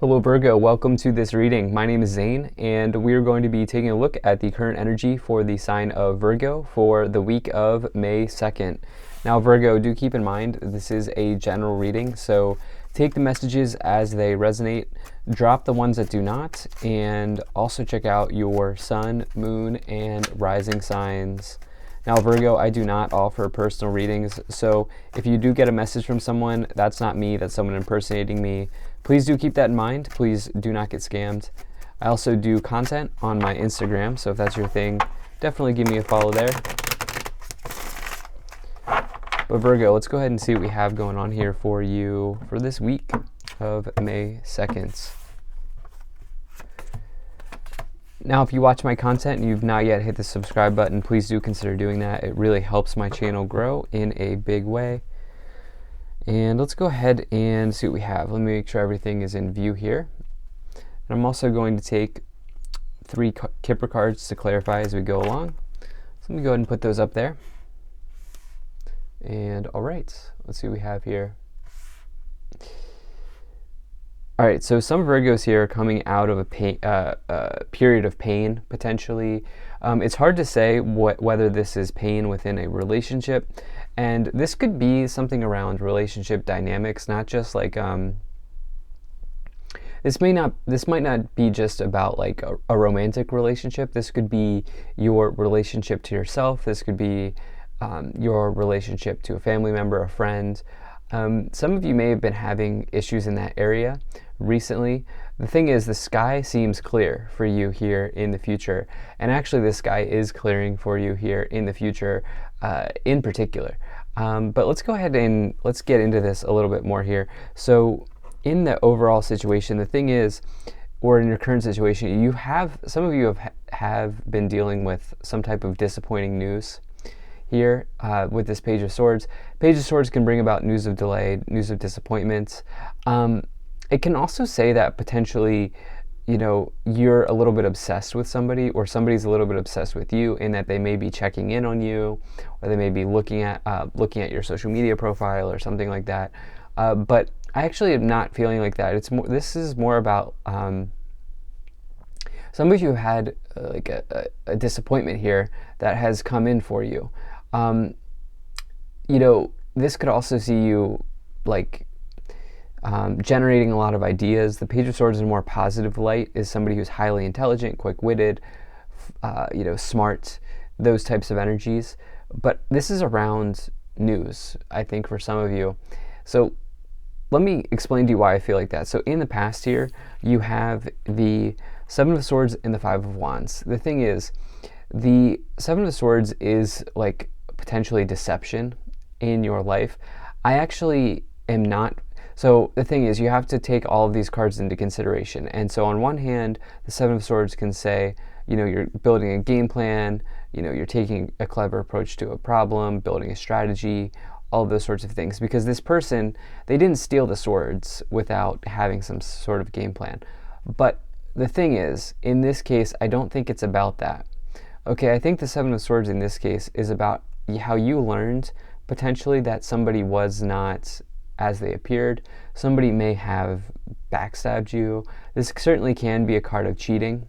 Hello Virgo, welcome to this reading. My name is Zane and we are going to be taking a look at the current energy for the sign of Virgo for the week of May 2nd. Now Virgo, do keep in mind this is a general reading, so take the messages as they resonate, drop the ones that do not, and also check out your sun, moon, and rising signs. Now Virgo, I do not offer personal readings, so if you do get a message from someone, that's not me, that's someone impersonating me. Please do keep that in mind. Please do not get scammed. I also do content on my Instagram, so if that's your thing, definitely give me a follow there. But Virgo, let's go ahead and see what we have going on here for you for this week of May 2nd. Now, if you watch my content and you've not yet hit the subscribe button, please do consider doing that. It really helps my channel grow in a big way. And let's go ahead and see what we have. Let me make sure everything is in view here. And I'm also going to take 3 Kipper cards to clarify as we go along. So let me go ahead and put those up there. And all right, let's see what we have here. All right, so some Virgos here are coming out of a period of pain, potentially. It's hard to say whether this is pain within a relationship, and this could be something around relationship dynamics, not just like, this might not be just about like a romantic relationship. This could be your relationship to yourself. This could be your relationship to a family member, a friend. Some of you may have been having issues in that area recently. The thing is, the sky seems clear for you here in the future, and actually the sky is clearing for you here in the future in particular. But let's go ahead and let's get into this a little bit more here. So in the overall situation, the thing is, or in your current situation, some of you have been dealing with some type of disappointing news here with this Page of Swords. Page of Swords can bring about news of delay, news of disappointment. It can also say that potentially, you know, you're a little bit obsessed with somebody, or somebody's a little bit obsessed with you, in that they may be checking in on you, or they may be looking at your social media profile or something like that. But I actually am not feeling like that. This is more about some of you have had like a disappointment here that has come in for you. You know, this could also see you like generating a lot of ideas. The Page of Swords in a more positive light is somebody who's highly intelligent, quick-witted, you know, smart, those types of energies. But this is around news, I think, for some of you. So let me explain to you why I feel like that. So in the past here, you have the Seven of Swords and the Five of Wands. The thing is, the Seven of Swords is like potentially deception in your life. I actually am not. So the thing is, you have to take all of these cards into consideration. And so on one hand, the Seven of Swords can say, you know, you're building a game plan, you know, you're taking a clever approach to a problem, building a strategy, all of those sorts of things. Because this person, they didn't steal the swords without having some sort of game plan. But the thing is, in this case, I don't think it's about that. Okay, I think the Seven of Swords in this case is about how you learned potentially that somebody was not as they appeared. Somebody may have backstabbed you. This certainly can be a card of cheating.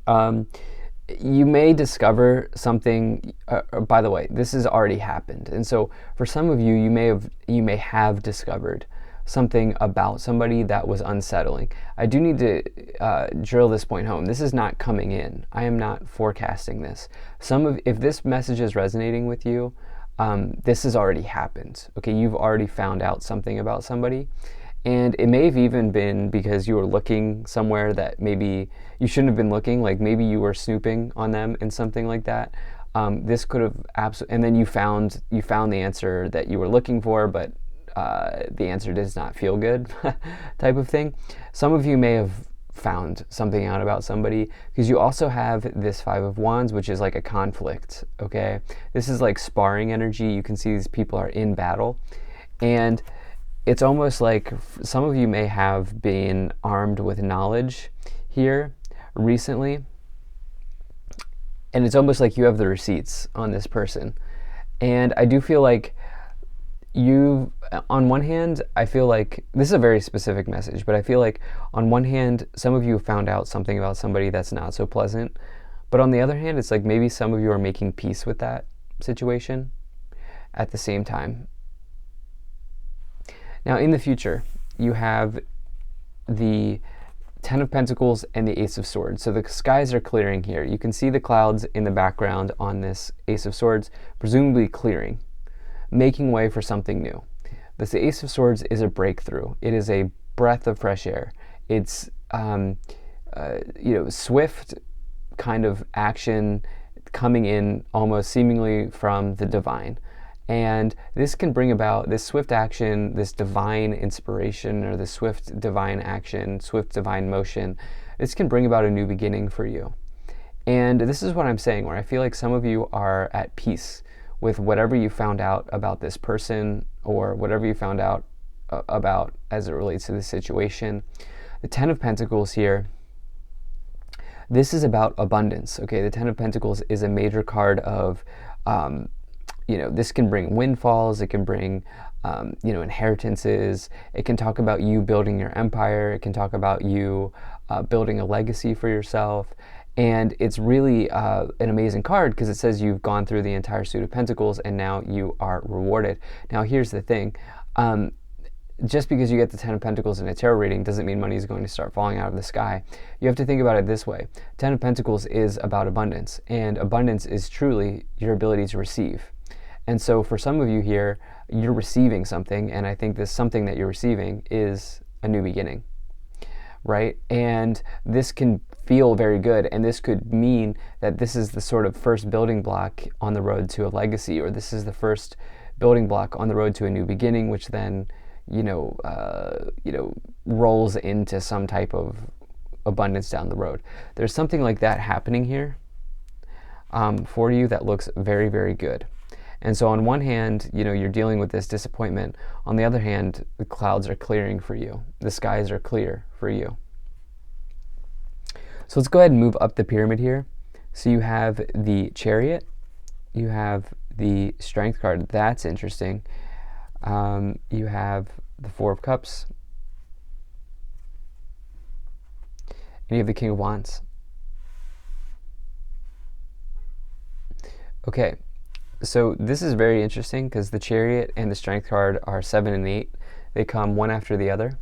You may discover something, by the way, this has already happened. And so for some of you, you may have discovered something about somebody that was unsettling. I do need to drill this point home. This is not coming in. I am not forecasting this. If this message is resonating with you, this has already happened. Okay, you've already found out something about somebody, and it may have even been because you were looking somewhere that maybe you shouldn't have been looking. Like maybe you were snooping on them and something like that. This could have absolutely, and then you found the answer that you were looking for, but the answer does not feel good, type of thing. Some of you may have found something out about somebody, because you also have this Five of Wands, which is like a conflict. Okay, this is like sparring energy. You can see these people are in battle, and it's almost like some of you may have been armed with knowledge here recently, and it's almost like you have the receipts on this person. And I do feel like on one hand, I feel like this is a very specific message, but I feel like on one hand, some of you have found out something about somebody that's not so pleasant, but on the other hand, it's like maybe some of you are making peace with that situation at the same time. Now, in the future, you have the Ten of Pentacles and the Ace of Swords. So the skies are clearing here. You can see the clouds in the background on this Ace of Swords, presumably clearing, making way for something new. This Ace of Swords is a breakthrough. It is a breath of fresh air. It's swift kind of action coming in almost seemingly from the divine. And this can bring about this swift action, this divine inspiration, or this swift divine action, swift divine motion. This can bring about a new beginning for you. And this is what I'm saying, where I feel like some of you are at peace with whatever you found out about this person, or whatever you found out about as it relates to this situation. The Ten of Pentacles here, this is about abundance. Okay, the Ten of Pentacles is a major card of this can bring windfalls, it can bring, inheritances, it can talk about you building your empire, it can talk about you building a legacy for yourself, and it's really an amazing card because it says you've gone through the entire suit of Pentacles and now you are rewarded. Now, here's the thing. Just because you get the Ten of Pentacles in a tarot reading doesn't mean money is going to start falling out of the sky. You have to think about it this way. Ten of Pentacles is about abundance, and abundance is truly your ability to receive. And so for some of you here, you're receiving something, and I think this something that you're receiving is a new beginning, right? And this can feel very good, and this could mean that this is the sort of first building block on the road to a legacy, or this is the first building block on the road to a new beginning, which then rolls into some type of abundance down the road. There's something like that happening here for you that looks very, very good. And so on one hand, you're dealing with this disappointment. On the other hand, the clouds are clearing for you. The skies are clear for you. So let's go ahead and move up the pyramid here. So you have the Chariot. You have the Strength card. That's interesting. You have the Four of Cups. And you have the King of Wands. Okay. So this is very interesting because the Chariot and the Strength card are 7 and 8. They come one after the other.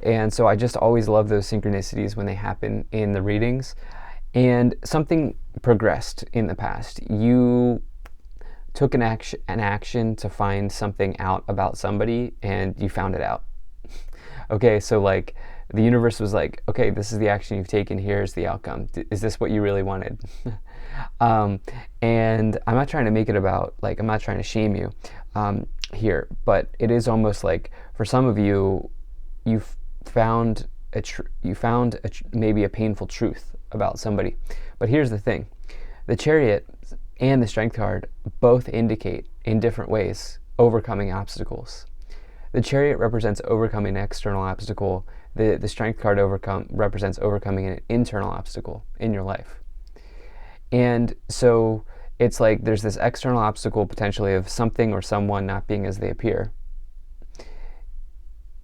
And so I just always love those synchronicities when they happen in the readings. And something progressed in the past. You took an action to find something out about somebody, and you found it out. Okay, so like the universe was like, okay, this is the action you've taken, here's the outcome. Is this what you really wanted? And I'm not trying to make it about, like, I'm not trying to shame you here, but it is almost like for some of you, you've found maybe a painful truth about somebody. But here's the thing. The Chariot and the Strength card both indicate in different ways overcoming obstacles. The Chariot represents overcoming an external obstacle. The Strength card represents overcoming an internal obstacle in your life. And so it's like there's this external obstacle potentially of something or someone not being as they appear.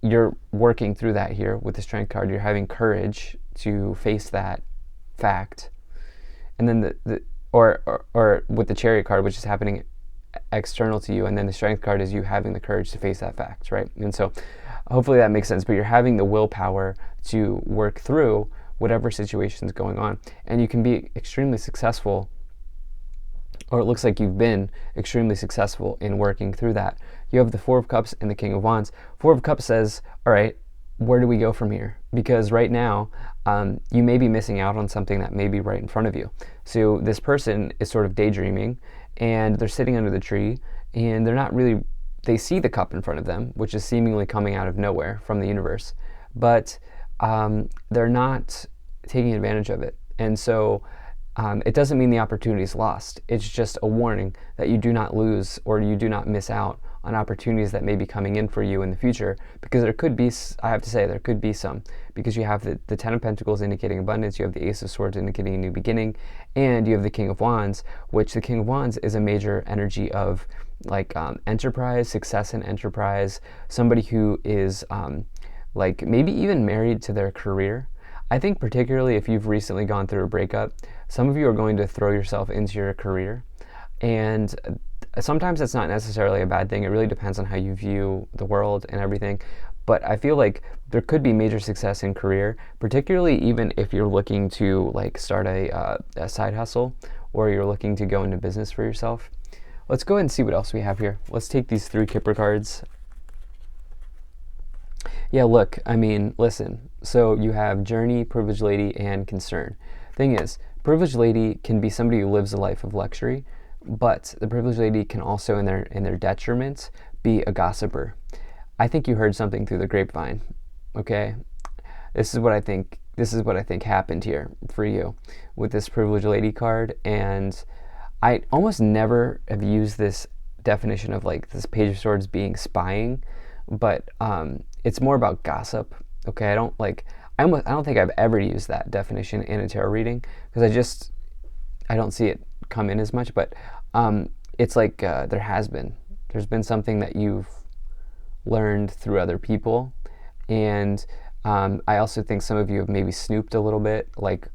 You're working through that here with the Strength card. You're having courage to face that fact. And then or with the Chariot card, which is happening external to you, and then the Strength card is you having the courage to face that fact, right? And so hopefully that makes sense, but you're having the willpower to work through whatever situation is going on, and you can be extremely successful, or it looks like you've been extremely successful in working through that. You have the Four of Cups and the King of Wands. Four of Cups says, all right, where do we go from here? Because right now, you may be missing out on something that may be right in front of you. So this person is sort of daydreaming, and they're sitting under the tree, and they're not really, they see the cup in front of them, which is seemingly coming out of nowhere from the universe, but they're not taking advantage of it. And so it doesn't mean the opportunity is lost. It's just a warning that you do not lose or you do not miss out on opportunities that may be coming in for you in the future, because there could be, I have to say, there could be some, because you have the Ten of Pentacles indicating abundance, you have the Ace of Swords indicating a new beginning, and you have the King of Wands, which the King of Wands is a major energy of like enterprise, success in enterprise, somebody who is like maybe even married to their career. I think particularly if you've recently gone through a breakup, some of you are going to throw yourself into your career, and sometimes that's not necessarily a bad thing. It really depends on how you view the world and everything. But I feel like there could be major success in career, particularly even if you're looking to like start a side hustle, or you're looking to go into business for yourself. Let's go ahead and see what else we have here. Let's take these 3 Kipper cards. Yeah, look, I mean, listen. So you have Journey, Privileged Lady, and Concern. Thing is, Privileged Lady can be somebody who lives a life of luxury, but the Privileged Lady can also, in their detriment, be a gossiper. I think you heard something through the grapevine. Okay, this is what I think. This is what I think happened here for you with this Privileged Lady card, and I almost never have used this definition of like this Page of Swords being spying, but it's more about gossip. Okay, I don't think I've ever used that definition in a tarot reading, because I don't see it come in as much. But it's like there's been something that you've learned through other people, and I also think some of you have maybe snooped a little bit, like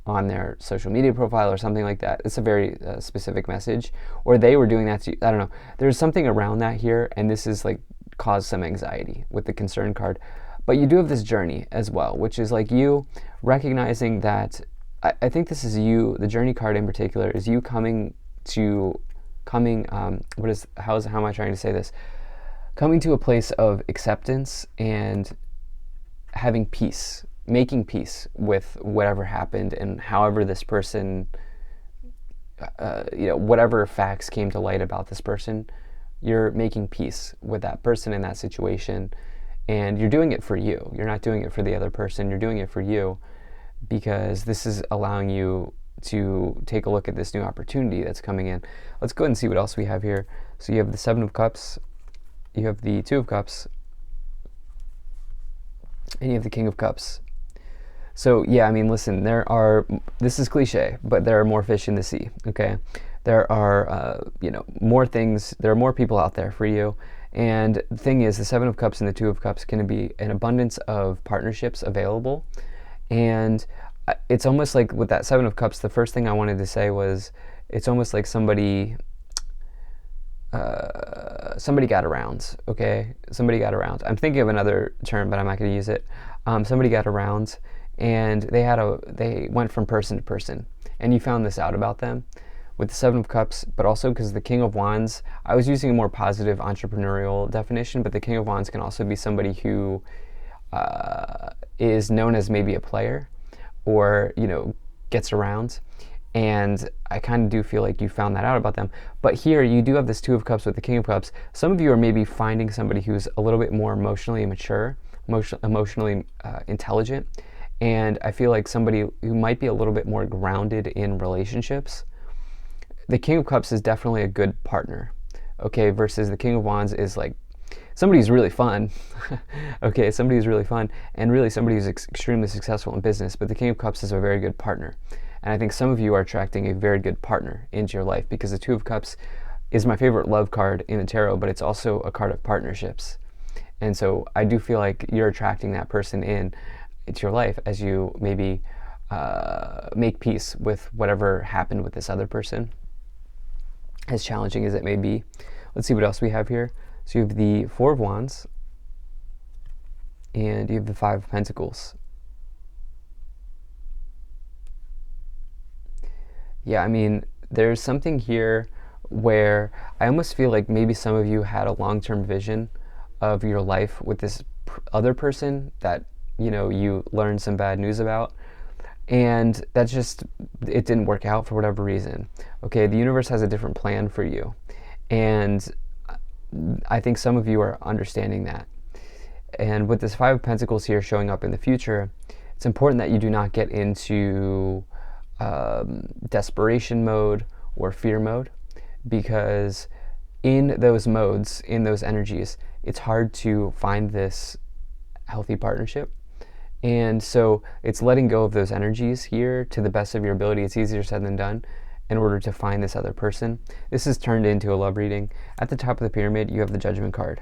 on their social media profile or something like that. It's a very specific message, or they were doing that to you. I don't know. There's something around that here, and this is like caused some anxiety with the Concern card. But you do have this Journey as well, which is like you recognizing that, I think this is you, the Journey card in particular, is you how am I trying to say this? Coming to a place of acceptance and having peace, making peace with whatever happened, and however this person, whatever facts came to light about this person, you're making peace with that person in that situation, and you're doing it for you. You're not doing it for the other person. You're doing it for you, because this is allowing you to take a look at this new opportunity that's coming in. Let's go ahead and see what else we have here. So you have the Seven of Cups, you have the Two of Cups, and you have the King of Cups. So yeah, I mean, listen, this is cliche, but there are more fish in the sea, okay? There are, more things, there are more people out there for you. And the thing is, the Seven of Cups and the Two of Cups can be an abundance of partnerships available. And it's almost like with that Seven of Cups, the first thing I wanted to say was, it's almost like somebody got around, okay? Somebody got around. I'm thinking of another term, but I'm not going to use it. Somebody got around, and they went from person to person, and you found this out about them with the Seven of Cups, but also because the King of Wands, I was using a more positive entrepreneurial definition, but the King of Wands can also be somebody who is known as maybe a player, or, gets around. And I kind of do feel like you found that out about them. But here you do have this Two of Cups with the King of Cups. Some of you are maybe finding somebody who's a little bit more emotionally mature, emotionally intelligent. And I feel like somebody who might be a little bit more grounded in relationships. The King of Cups is definitely a good partner, okay, versus the King of Wands is like somebody who's really fun, okay, somebody who's really fun, and really somebody who's extremely successful in business. But the King of Cups is a very good partner. And I think some of you are attracting a very good partner into your life, because the Two of Cups is my favorite love card in the tarot, but it's also a card of partnerships. And so I do feel like you're attracting that person into your life as you maybe make peace with whatever happened with this other person, as challenging as it may be. Let's see what else we have here. So you have the Four of Wands, and you have the Five of Pentacles. Yeah, I mean, there's something here where I almost feel like maybe some of you had a long-term vision of your life with this other person that, you learned some bad news about. And that's just, it didn't work out for whatever reason. Okay, the universe has a different plan for you. And I think some of you are understanding that. And with this Five of Pentacles here showing up in the future, it's important that you do not get into desperation mode or fear mode, because in those modes, in those energies, it's hard to find this healthy partnership. And so it's letting go of those energies here to the best of your ability. It's easier said than done in order to find this other person. This is turned into a love reading. At the top of the pyramid, you have the Judgment card.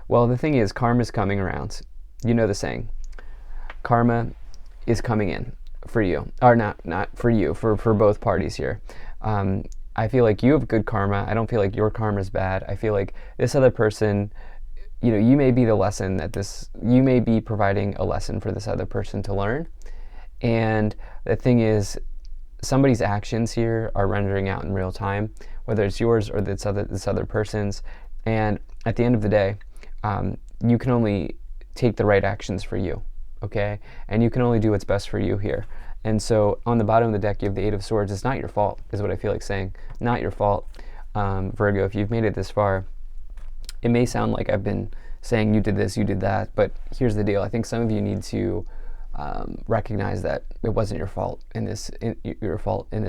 Well, the thing is, karma is coming around. You know the saying. Karma is coming in for you, or not for you, for both parties here. I feel like you have good karma. I don't feel like your karma is bad. I feel like this other person, you may be the lesson you may be providing a lesson for this other person to learn. And the thing is, somebody's actions here are rendering out in real time, whether it's yours or this other person's. And at the end of the day, you can only take the right actions for you, okay? And you can only do what's best for you here. And so on the bottom of the deck, you have the Eight of Swords. It's not your fault, is what I feel like saying. Not your fault, Virgo. If you've made it this far, it may sound like I've been saying you did this, you did that, but here's the deal. I think some of you need to recognize that it wasn't your fault in this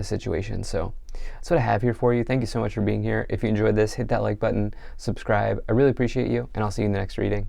situation. So that's what I have here for you. Thank you so much for being here. If you enjoyed this, hit that like button, subscribe. I really appreciate you, and I'll see you in the next reading.